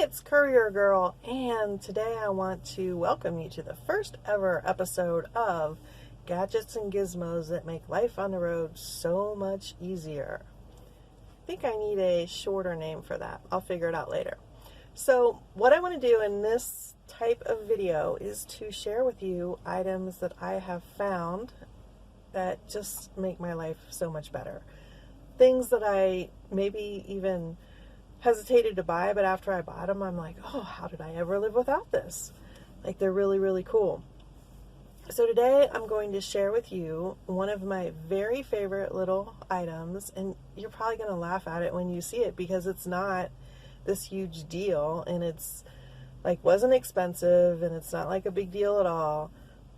it's Courier Girl, and today I want to welcome you to the first ever episode of Gadgets and Gizmos that make life on the road so much easier. I think I need a shorter name for that. I'll figure it out later. So what I want to do in this type of video is to share with you items that I have found that just make my life so much better. Things that I maybe even hesitated to buy, but after I bought them, I'm like, oh, how did I ever live without this? Like, they're really, really cool. So today I'm going to share with you one of my very favorite little items, and you're probably going to laugh at it when you see it because it's not this huge deal, and it's like wasn't expensive, and it's not like a big deal at all,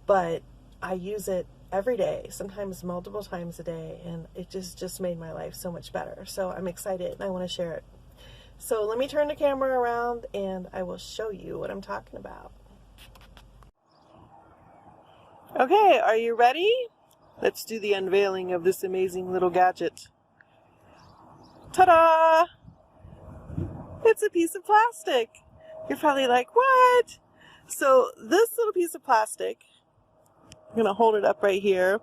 but I use it every day, sometimes multiple times a day, and it just made my life so much better. So I'm excited and I want to share it. So let me turn the camera around and I will show you what I'm talking about. Okay, are you ready? Let's do the unveiling of this amazing little gadget. Ta-da! It's a piece of plastic. You're probably like, what? So this little piece of plastic, I'm going to hold it up right here,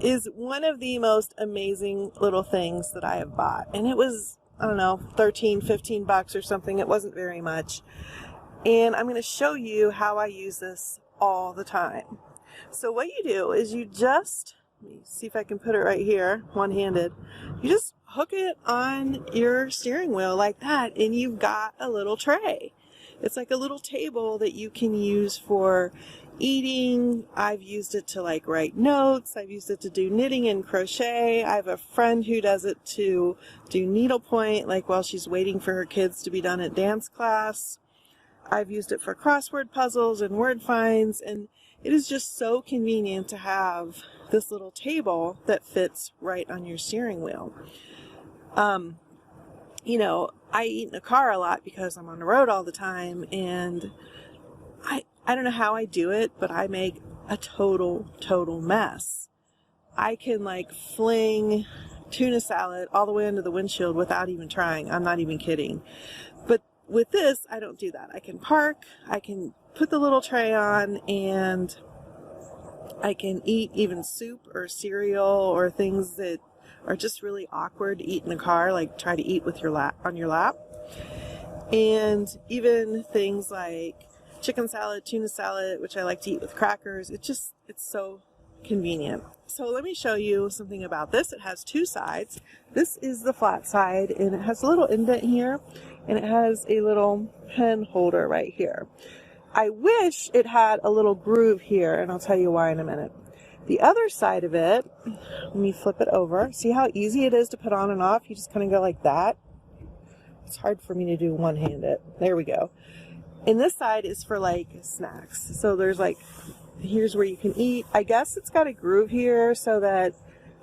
is one of the most amazing little things that I have bought. And it was, I don't know, 13, 15 bucks or something. It wasn't very much. And I'm going to show you how I use this all the time. So what you do is you just, let me see if I can put it right here, one-handed. You just hook it on your steering wheel like that, and you've got a little tray. It's like a little table that you can use for eating. I've used it to like write notes. I've used it to do knitting and crochet. I have a friend who does it to do needlepoint, like while she's waiting for her kids to be done at dance class. I've used it for crossword puzzles and word finds, and it is just so convenient to have this little table that fits right on your steering wheel. You know, I eat in a car a lot because I'm on the road all the time, and I don't know how I do it, but I make a total mess. I can like fling tuna salad all the way into the windshield without even trying. I'm not even kidding. But with this, I don't do that. I can park, I can put the little tray on, and I can eat even soup or cereal or things that are just really awkward to eat in the car, like try to eat with your lap on your lap. And even things like chicken salad, tuna salad, which I like to eat with crackers. It's so convenient. So let me show you something about this. It has two sides. This is the flat side, and it has a little indent here, and it has a little pen holder right here. I wish it had a little groove here, and I'll tell you why in a minute. The other side of it, let me flip it over. See how easy it is to put on and off? You just kind of go like that. It's hard for me to do one-handed. There we go. And this side is for like snacks. So there's like, here's where you can eat. I guess it's got a groove here so that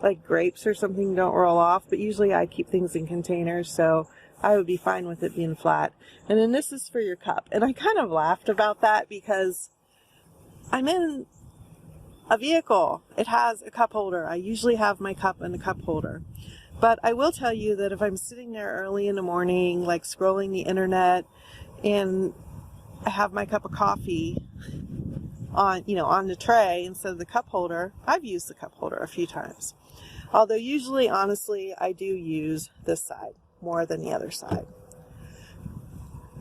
like grapes or something don't roll off, but usually I keep things in containers, so I would be fine with it being flat. And then this is for your cup. And I kind of laughed about that because I'm in a vehicle. It has a cup holder. I usually have my cup in a cup holder. But I will tell you that if I'm sitting there early in the morning, like scrolling the internet, and I have my cup of coffee on, on the tray instead of the cup holder, I've used the cup holder a few times. Although usually, honestly, I do use this side more than the other side.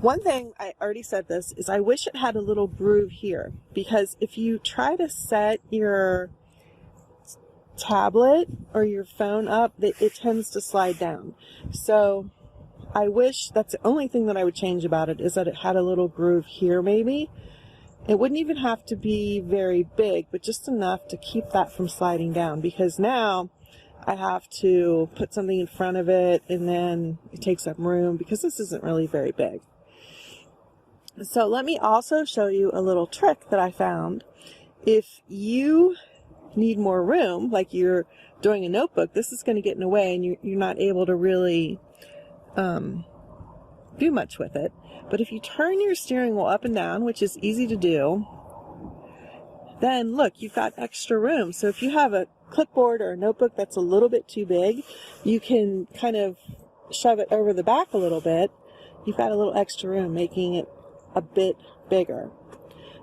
One thing, I already said this, is I wish it had a little groove here, because if you try to set your tablet or your phone up, it tends to slide down. So I wish, that's the only thing that I would change about it, is that it had a little groove here maybe. It wouldn't even have to be very big, but just enough to keep that from sliding down, because now I have to put something in front of it and then it takes up room because this isn't really very big. So let me also show you a little trick that I found. If you need more room, like you're doing a notebook, this is going to get in the way and you're not able to really do much with it. But if you turn your steering wheel up and down, which is easy to do, then look, you've got extra room. So if you have a clipboard or a notebook that's a little bit too big, you can kind of shove it over the back a little bit you've got a little extra room, making it a bit bigger.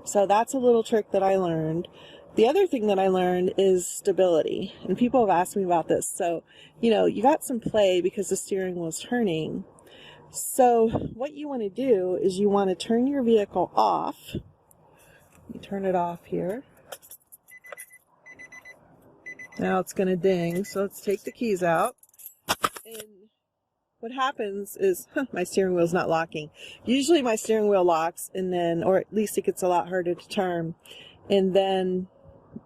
So that's a little trick that I learned. The other thing that I learned is stability, and people have asked me about this. So, you got some play because the steering wheel's turning. So what you want to do is you want to turn your vehicle off. You turn it off here. Now it's going to ding, so let's take the keys out. And what happens is, my steering wheel's not locking. Usually my steering wheel locks, and then, or at least it gets a lot harder to turn, and then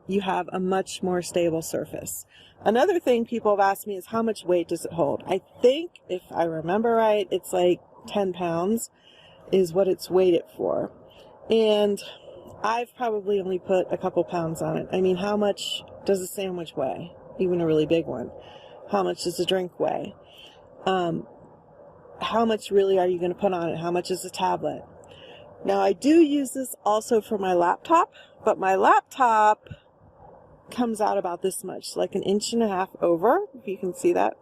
you have a much more stable surface. Another thing people have asked me is how much weight does it hold? I think, if I remember right, it's like 10 pounds is what it's weighted for. And I've probably only put a couple pounds on it. I mean, how much does a sandwich weigh? Even a really big one. How much does a drink weigh? How much really are you going to put on it? How much is a tablet? Now, I do use this also for my laptop, but my laptop comes out about this much, like 1.5 inches over, if you can see that,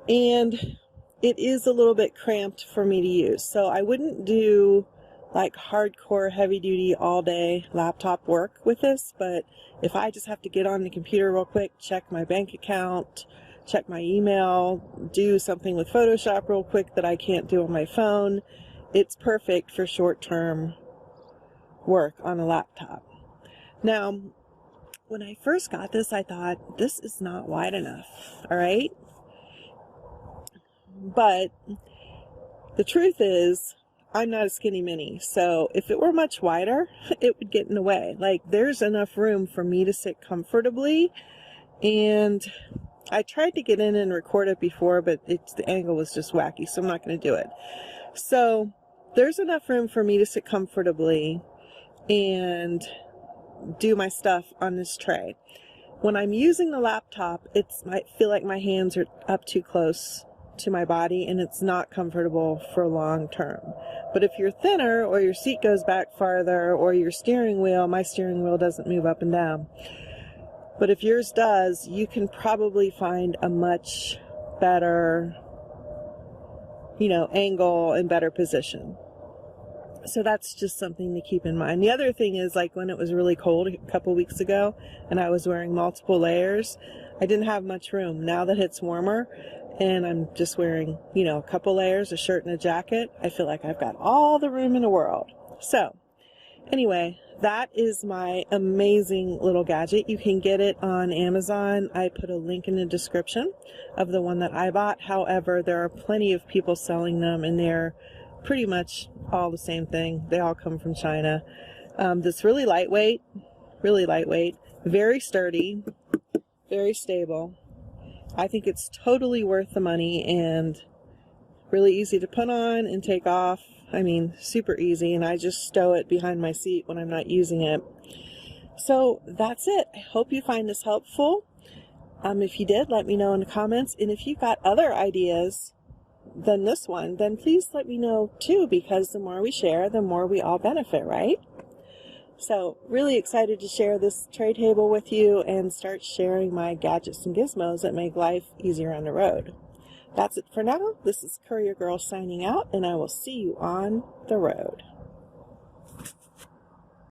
and it is a little bit cramped for me to use. So I wouldn't do like hardcore heavy duty all day laptop work with this, but if I just have to get on the computer real quick, check my bank account, check my email, do something with Photoshop real quick that I can't do on my phone, it's perfect for short-term work on a laptop. Now, when I first got this, I thought, this is not wide enough, all right? But the truth is, I'm not a skinny mini, so if it were much wider, it would get in the way. Like, there's enough room for me to sit comfortably, and I tried to get in and record it before, but the angle was just wacky, so I'm not going to do it. So, there's enough room for me to sit comfortably and do my stuff on this tray. When I'm using the laptop, I feel like my hands are up too close to my body, and it's not comfortable for long term. But if you're thinner, or your seat goes back farther, or your steering wheel, my steering wheel doesn't move up and down, but if yours does, you can probably find a much better, angle and better position. So that's just something to keep in mind. The other thing is, like, when it was really cold a couple weeks ago and I was wearing multiple layers, I didn't have much room. Now that it's warmer and I'm just wearing, a couple layers, a shirt and a jacket, I feel like I've got all the room in the world. So anyway, that is my amazing little gadget. You can get it on Amazon. I put a link in the description of the one that I bought. However, there are plenty of people selling them, and they're pretty much all the same thing. They all come from China. That's really lightweight, very sturdy, very stable. I think it's totally worth the money and really easy to put on and take off. I mean, super easy, and I just stow it behind my seat when I'm not using it. So that's it. I hope you find this helpful. If you did, let me know in the comments, and if you've got other ideas than this one, then please let me know too, because the more we share, the more we all benefit, right? So really excited to share this tray table with you and start sharing my gadgets and gizmos that make life easier on the road. That's it for now. This is Courier Girl signing out, and I will see you on the road.